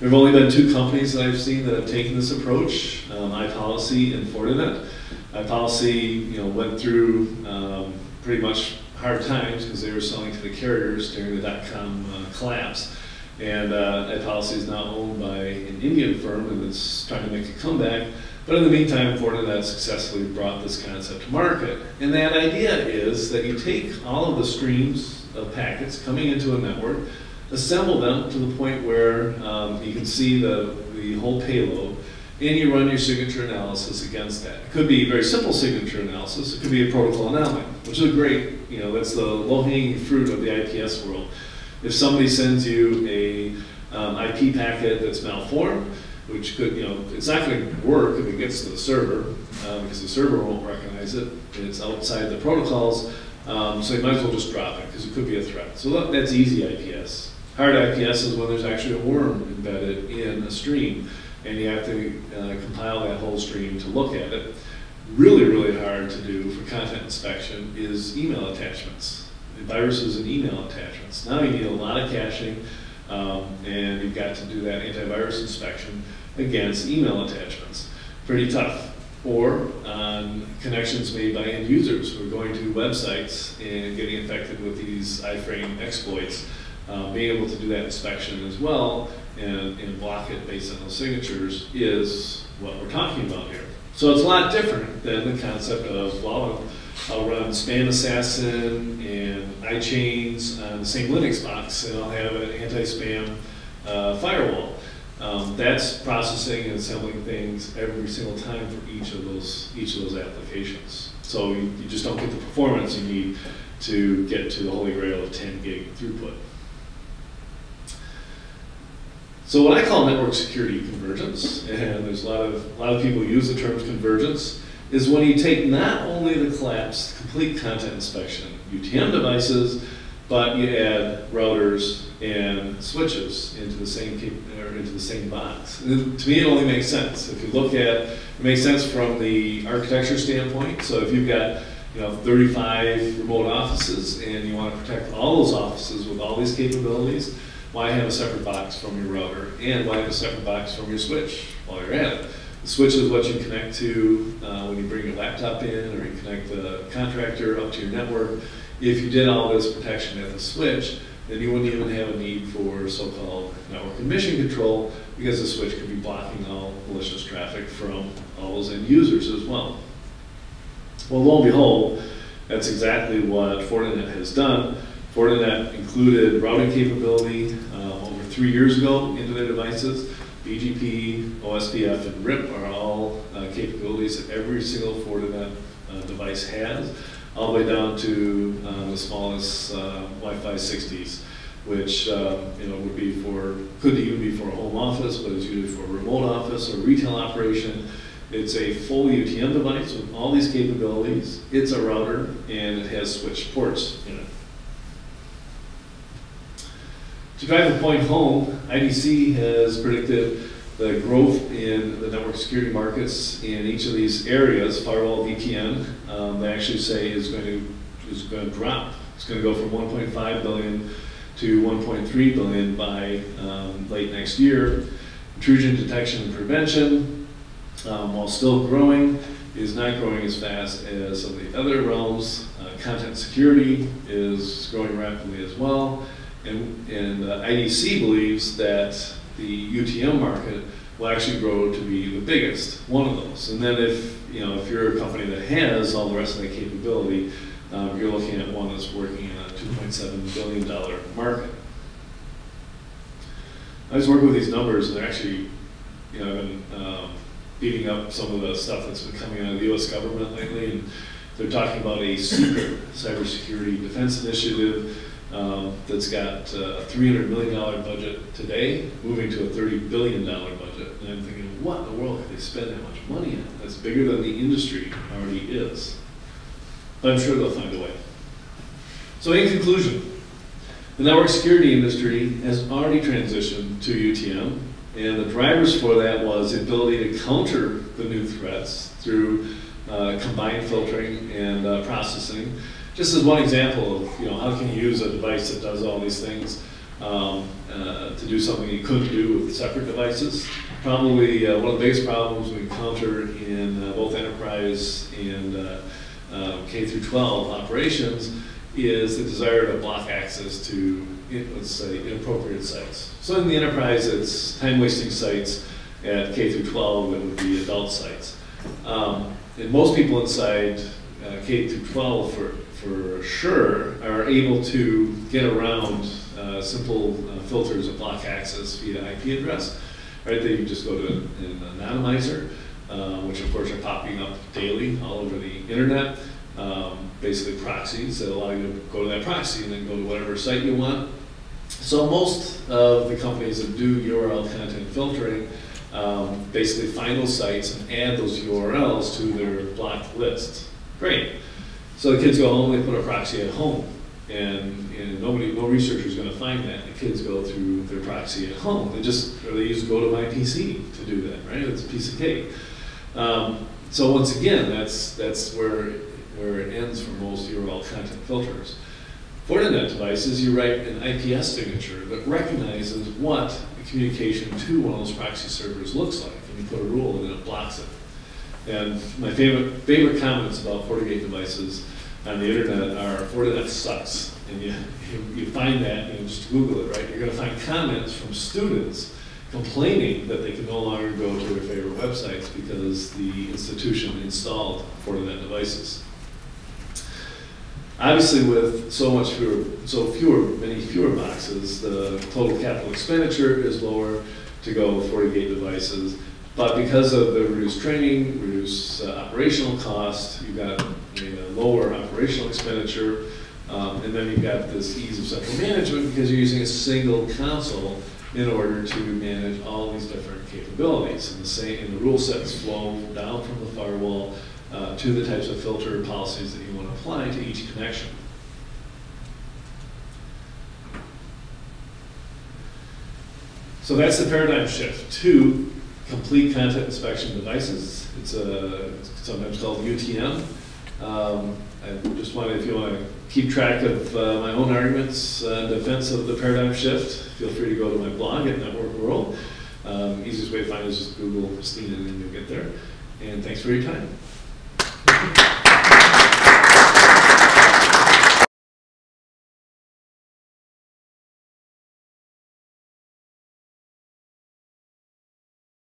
There have only been two companies that I've seen that have taken this approach, iPolicy and Fortinet. iPolicy, went through pretty much hard times because they were selling to the carriers during the dot-com collapse. And iPolicy is now owned by an Indian firm and it's trying to make a comeback. But in the meantime, Fortinet successfully brought this concept to market. And that idea is that you take all of the streams of packets coming into a network, assemble them to the point where you can see the whole payload, and you run your signature analysis against that. It could be very simple signature analysis. It could be a protocol anomaly, which is great. That's the low-hanging fruit of the IPS world. If somebody sends you a IP packet that's malformed, which could, it's not going to work if it gets to the server because the server won't recognize it. It's outside the protocols, so you might as well just drop it because it could be a threat. So that's easy IPS. Hard IPS is when there's actually a worm embedded in a stream, and you have to compile that whole stream to look at it. Really, really hard to do for content inspection is email attachments. Viruses and email attachments. Now you need a lot of caching, and you've got to do that antivirus inspection against email attachments. Pretty tough. Or on connections made by end users who are going to websites and getting infected with these iframe exploits. Being able to do that inspection as well and block it based on those signatures is what we're talking about here. So it's a lot different than the concept of, well, I'll run Spam Assassin and iChains on the same Linux box, and I'll have an anti-spam firewall. That's processing and assembling things every single time for each of those applications. So you just don't get the performance you need to get to the holy grail of 10 gig throughput. So what I call network security convergence, and there's a lot of people use the term convergence, is when you take not only the collapsed complete content inspection UTM devices, but you add routers and switches into the same box. And to me, it only makes sense. If you look at it, makes sense from the architecture standpoint. So if you've got 35 remote offices and you want to protect all those offices with all these capabilities, why have a separate box from your router? And why have a separate box from your switch while you're at it? The switch is what you connect to when you bring your laptop in, or you connect the contractor up to your network. If you did all this protection at the switch, then you wouldn't even have a need for so-called network and mission control, because the switch could be blocking all malicious traffic from all those end users as well. Well, lo and behold, that's exactly what Fortinet has done. Fortinet included routing capability over 3 years ago into their devices. BGP, OSPF, and RIP are all capabilities that every single Fortinet device has, all the way down to the smallest Wi-Fi 60s, which would be could even be for a home office, but is usually for a remote office or retail operation. It's a full UTM device with all these capabilities. It's a router, and it has switch ports in it. To drive the point home, IDC has predicted the growth in the network security markets in each of these areas. Firewall, VPN, they actually say is going to drop. It's going to go from 1.5 billion to 1.3 billion by late next year. Intrusion detection and prevention, while still growing, is not growing as fast as some of the other realms. Content security is growing rapidly as well. And IDC believes that the UTM market will actually grow to be the biggest one of those. And then if you're a company that has all the rest of that capability, you're looking at one that's working in a $2.7 billion market. I was working with these numbers, and they're actually, I've been beating up some of the stuff that's been coming out of the US government lately, and they're talking about a secret cybersecurity defense initiative that's got a $300 million budget today, moving to a $30 billion budget. And I'm thinking, what in the world could they spend that much money on? That's bigger than the industry already is. But I'm sure they'll find a way. So in conclusion, the network security industry has already transitioned to UTM, and the drivers for that was the ability to counter the new threats through combined filtering and processing. Just as one example of how can you use a device that does all these things, to do something you couldn't do with separate devices. Probably one of the biggest problems we encounter in both enterprise and K through 12 operations is the desire to block access to, let's say, inappropriate sites. So in the enterprise, it's time-wasting sites. At K through 12, it would be adult sites. And most people inside K through 12, for sure, are able to get around simple filters that block access via IP address. Right, they just go to an anonymizer, which of course are popping up daily all over the internet. Basically proxies that allow you to go to that proxy and then go to whatever site you want. So most of the companies that do URL content filtering basically find those sites and add those URLs to their blocked lists. Great. So the kids go home, they put a proxy at home, and no researcher is going to find that. The kids go through their proxy at home. They use go to my PC to do that, right? It's a piece of cake. So once again, that's where it ends for most URL content filters. For Fortinet devices, you write an IPS signature that recognizes what the communication to one of those proxy servers looks like, and you put a rule and then it blocks it. And my favorite comments about FortiGate devices on the internet are Fortinet sucks. And you find that, just Google it, right? You're going to find comments from students complaining that they can no longer go to their favorite websites because the institution installed Fortinet devices. Obviously, with many fewer boxes, the total capital expenditure is lower to go with FortiGate devices. But because of the reduced training, reduced operational cost, you've got a lower operational expenditure, and then you've got this ease of central management because you're using a single console in order to manage all these different capabilities. And the rule sets flow down from the firewall to the types of filter policies that you want to apply to each connection. So that's the paradigm shift to complete content inspection devices. It's sometimes called UTM. I just wanted, if you want to keep track of my own arguments in defense of the paradigm shift, feel free to go to my blog at Network World. Easiest way to find it is just Google Stiennon and you'll get there. And thanks for your time.